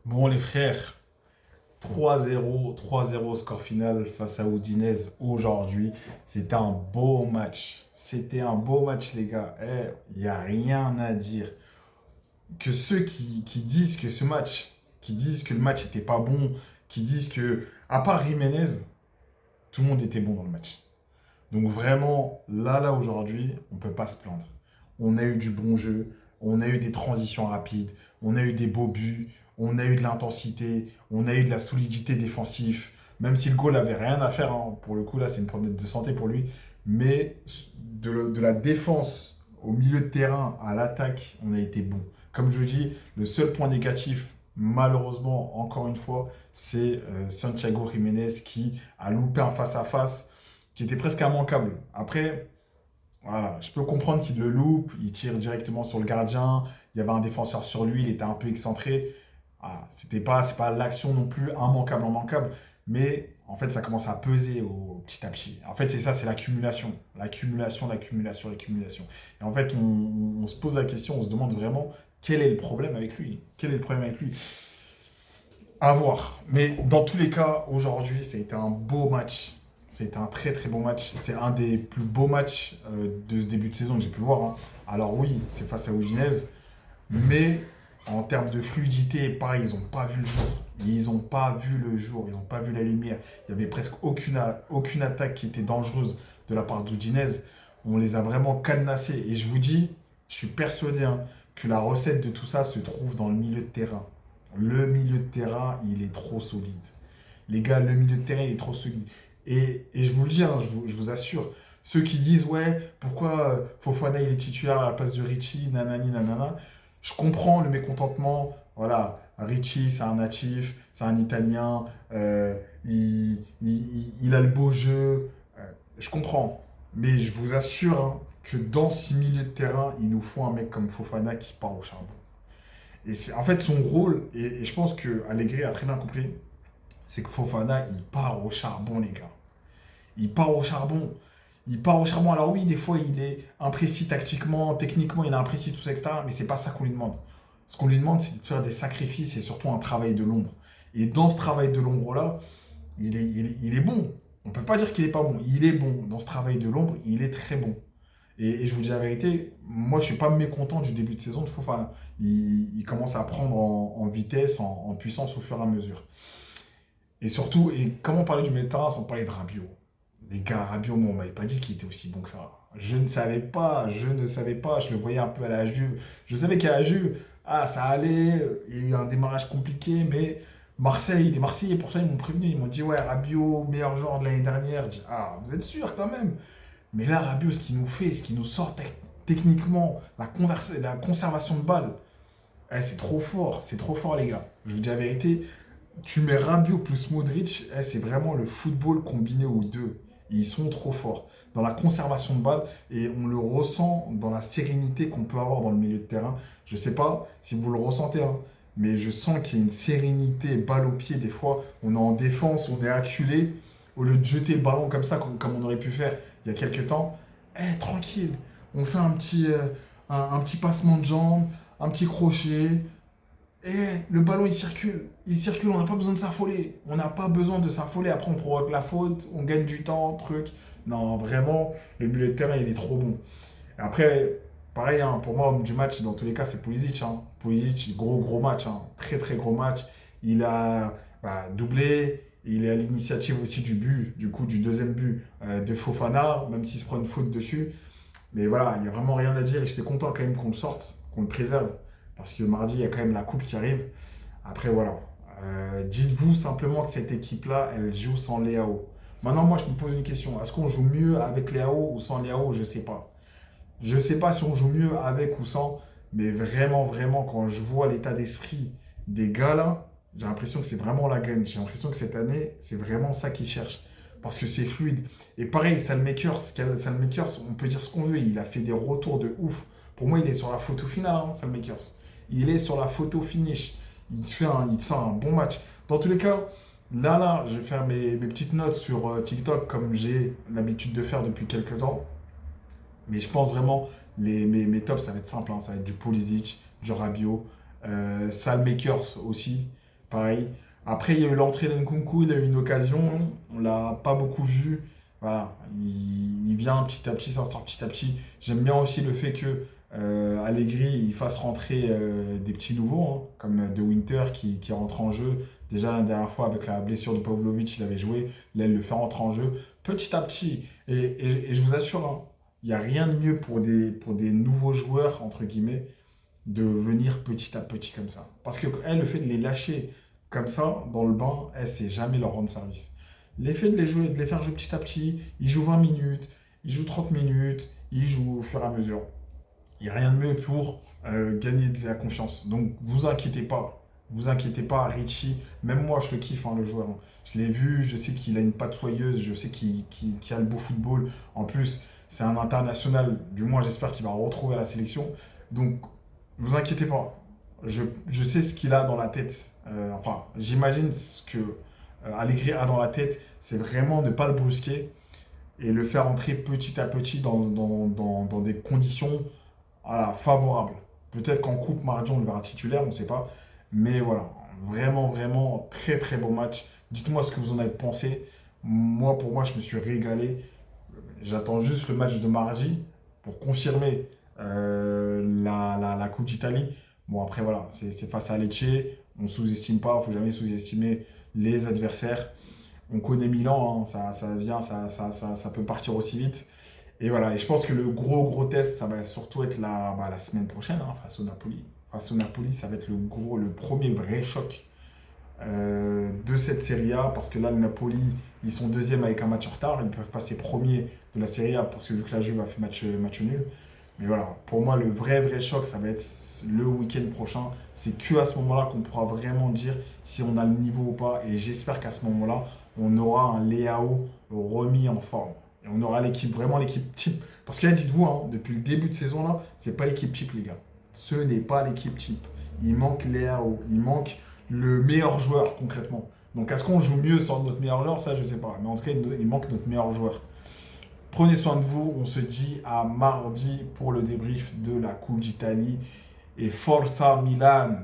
Bon, les frères, 3-0, 3-0 score final face à Udinese aujourd'hui. C'était un beau match. C'était un beau match, les gars. Il n'y a rien à dire. Que ceux qui disent que ce match, qui disent que le match était pas bon, qui disent que, à part Jiménez, tout le monde était bon dans le match. Donc vraiment, aujourd'hui, on ne peut pas se plaindre. On a eu du bon jeu, on a eu des transitions rapides, on a eu des beaux buts, on a eu de l'intensité, on a eu de la solidité défensive. Même si le goal avait rien à faire, hein, pour le coup, là, c'est une promenade de santé pour lui. Mais de la défense au milieu de terrain à l'attaque, on a été bon. Comme je vous dis, le seul point négatif, malheureusement, encore une fois, c'est Santiago Jiménez qui a loupé un face-à-face qui était presque immanquable. Après, voilà, je peux comprendre qu'il le loupe, il tire directement sur le gardien, il y avait un défenseur sur lui, il était un peu excentré. Voilà, c'est pas l'action non plus immanquable, mais en fait, ça commence à peser petit à petit. En fait, c'est ça, c'est l'accumulation. L'accumulation. Et en fait, on se pose la question, on se demande vraiment quel est le problème avec lui. Quel est le problème avec lui? À voir. Mais dans tous les cas, aujourd'hui, ça a été un beau match. C'est un très très bon match. C'est un des plus beaux matchs de ce début de saison que j'ai pu voir, hein. Alors oui, c'est face à Udinese, mais en termes de fluidité, pareil, ils n'ont pas vu le jour. Ils n'ont pas vu le jour, ils n'ont pas vu la lumière. Il n'y avait presque aucune attaque qui était dangereuse de la part d'Udinese. On les a vraiment cadenassés. Et je vous dis, je suis persuadé, hein, que la recette de tout ça se trouve dans le milieu de terrain. Le milieu de terrain, il est trop solide. Les gars, le milieu de terrain, il est trop solide. Et je vous le dis, hein, je vous assure, ceux qui disent, ouais, pourquoi Fofana, il est titulaire à la place de Richie, nanani, nanana, je comprends le mécontentement. Voilà, Richie, c'est un natif, c'est un Italien, il a le beau jeu. Je comprends. Mais je vous assure, hein, que dans ce milieu de terrain, il nous faut un mec comme Fofana qui part au charbon. Et c'est en fait son rôle, et je pense que Allegri a très bien compris, c'est que Fofana, il part au charbon, les gars. Il part au charbon. Il part au charbon. Alors oui, des fois, il est imprécis tactiquement, techniquement, il est imprécis, tout ça, etc. Mais c'est pas ça qu'on lui demande. Ce qu'on lui demande, c'est de faire des sacrifices et surtout un travail de l'ombre. Et dans ce travail de l'ombre-là, il est bon. On peut pas dire qu'il est pas bon. Il est bon. Dans ce travail de l'ombre, il est très bon. Et je vous dis la vérité, moi je suis pas mécontent du début de saison de Fofana. Il commence à prendre en vitesse, en puissance au fur et à mesure. Et surtout, et comment parler du milieu de terrain sans parler de Rabiot? Les gars, Rabiot, moi, on m'avait pas dit qu'il était aussi bon que ça. Je ne savais pas, je le voyais un peu à la Juve. Je savais qu'à la Juve, ah, ça allait, il y a eu un démarrage compliqué, mais Marseille, les Marseillais, pourtant, ils m'ont prévenu, ils m'ont dit, ouais, Rabiot, meilleur joueur de l'année dernière. Je dis, ah, vous êtes sûr quand même? Mais là, Rabiot, ce qu'il nous fait, ce qu'il nous sort techniquement, la conservation de balle, c'est trop fort, les gars. Je vous dis la vérité, tu mets Rabiot plus Modric, c'est vraiment le football combiné aux deux. Ils sont trop forts dans la conservation de balle et on le ressent dans la sérénité qu'on peut avoir dans le milieu de terrain. Je ne sais pas si vous le ressentez, hein, mais je sens qu'il y a une sérénité, balle au pied. Des fois, on est en défense, on est acculé. Au lieu de jeter le ballon comme ça, comme on aurait pu faire il y a quelques temps, tranquille, on fait un petit passement de jambe, un petit crochet, et le ballon il circule, on n'a pas besoin de s'affoler. On n'a pas besoin de s'affoler, après on provoque la faute, on gagne du temps, truc. Non, vraiment, le milieu de terrain il est trop bon. Et après, pareil, hein, pour moi, homme du match, dans tous les cas, c'est Pulisic, hein. Pulisic, gros match, hein. Très très gros match. Il a doublé, il est à l'initiative aussi du but, du coup du deuxième but de Fofana, même s'il se prend une faute dessus. Mais voilà, il n'y a vraiment rien à dire et j'étais content quand même qu'on le sorte, qu'on le préserve. Parce que mardi, il y a quand même la coupe qui arrive. Après, voilà. Dites-vous simplement que cette équipe-là, elle joue sans Léao. Maintenant, moi, je me pose une question. Est-ce qu'on joue mieux avec Léao ou sans Léao? Je ne sais pas. Je ne sais pas si on joue mieux avec ou sans. Mais vraiment, vraiment, quand je vois l'état d'esprit des gars là, j'ai l'impression que c'est vraiment la gagne. J'ai l'impression que cette année, c'est vraiment ça qu'ils cherchent. Parce que c'est fluide. Et pareil, Salmakers, on peut dire ce qu'on veut. Il a fait des retours de ouf. Pour moi, il est sur la photo finale, hein, Salmakers. Il est sur la photo finish. Il te sort un bon match. Dans tous les cas, là, je vais faire mes petites notes sur TikTok comme j'ai l'habitude de faire depuis quelques temps. Mais je pense vraiment, mes tops, ça va être simple, hein. Ça va être du Pulisic, du Rabiot, Salmakers aussi. pareil. Après, il y a eu l'entrée d'Nkunku, il a eu une occasion, on l'a pas beaucoup vu. Voilà, il vient petit à petit, s'instaure petit à petit. J'aime bien aussi le fait que Allegri il fasse rentrer des petits nouveaux, hein, comme De Winter qui rentre en jeu. Déjà la dernière fois avec la blessure de Pavlovic, il avait joué. Là, il le fait rentrer en jeu petit à petit. Et je vous assure, hein, il n'y a rien de mieux pour des nouveaux joueurs, entre guillemets, de venir petit à petit comme ça. Parce que elle, le fait de les lâcher comme ça dans le banc, elle, c'est jamais leur rendre service. L'effet de les jouer, de les faire jouer petit à petit, ils jouent 20 minutes, ils jouent 30 minutes, ils jouent au fur et à mesure. Il n'y a rien de mieux pour gagner de la confiance. Donc vous inquiétez pas. Vous inquiétez pas, Richie. Même moi, je le kiffe, hein, le joueur. Hein. Je l'ai vu, je sais qu'il a une patte soyeuse, je sais qu'il a le beau football. En plus, c'est un international. Du moins, j'espère qu'il va retrouver la sélection. Donc, vous inquiétez pas. Je sais ce qu'il a dans la tête. Enfin, j'imagine ce que Allegri a dans la tête. C'est vraiment ne pas le brusquer et le faire entrer petit à petit dans des conditions voilà, favorables. Peut-être qu'en coupe, mardi, on le verra titulaire, on ne sait pas. Mais voilà, vraiment, vraiment, très, très beau match. Dites-moi ce que vous en avez pensé. Moi, pour moi, je me suis régalé. J'attends juste le match de mardi pour confirmer la Coupe d'Italie. Bon, après, voilà, c'est face à Lecce. On ne sous-estime pas, il ne faut jamais sous-estimer les adversaires. On connaît Milan, hein, ça vient, ça peut partir aussi vite. Et voilà, et je pense que le gros test, ça va surtout être la semaine prochaine, hein, face au Napoli. Face au Napoli, ça va être le premier vrai choc de cette Serie A, parce que là, le Napoli, ils sont deuxième avec un match en retard, ils peuvent passer premier de la Serie A, parce que vu que la Juve a fait match nul. Mais voilà, pour moi, le vrai choc, ça va être le week-end prochain. C'est que à ce moment-là qu'on pourra vraiment dire si on a le niveau ou pas. Et j'espère qu'à ce moment-là, on aura un Leao remis en forme. Et on aura l'équipe, vraiment l'équipe type. Parce que là, dites-vous, hein, depuis le début de saison, là, c'est pas l'équipe type, les gars. Ce n'est pas l'équipe type. Il manque Leao, il manque le meilleur joueur, concrètement. Donc, est-ce qu'on joue mieux sans notre meilleur joueur? Ça, je sais pas. Mais en tout cas, il manque notre meilleur joueur. Prenez soin de vous. On se dit à mardi pour le débrief de la Coupe d'Italie. Et Forza Milan!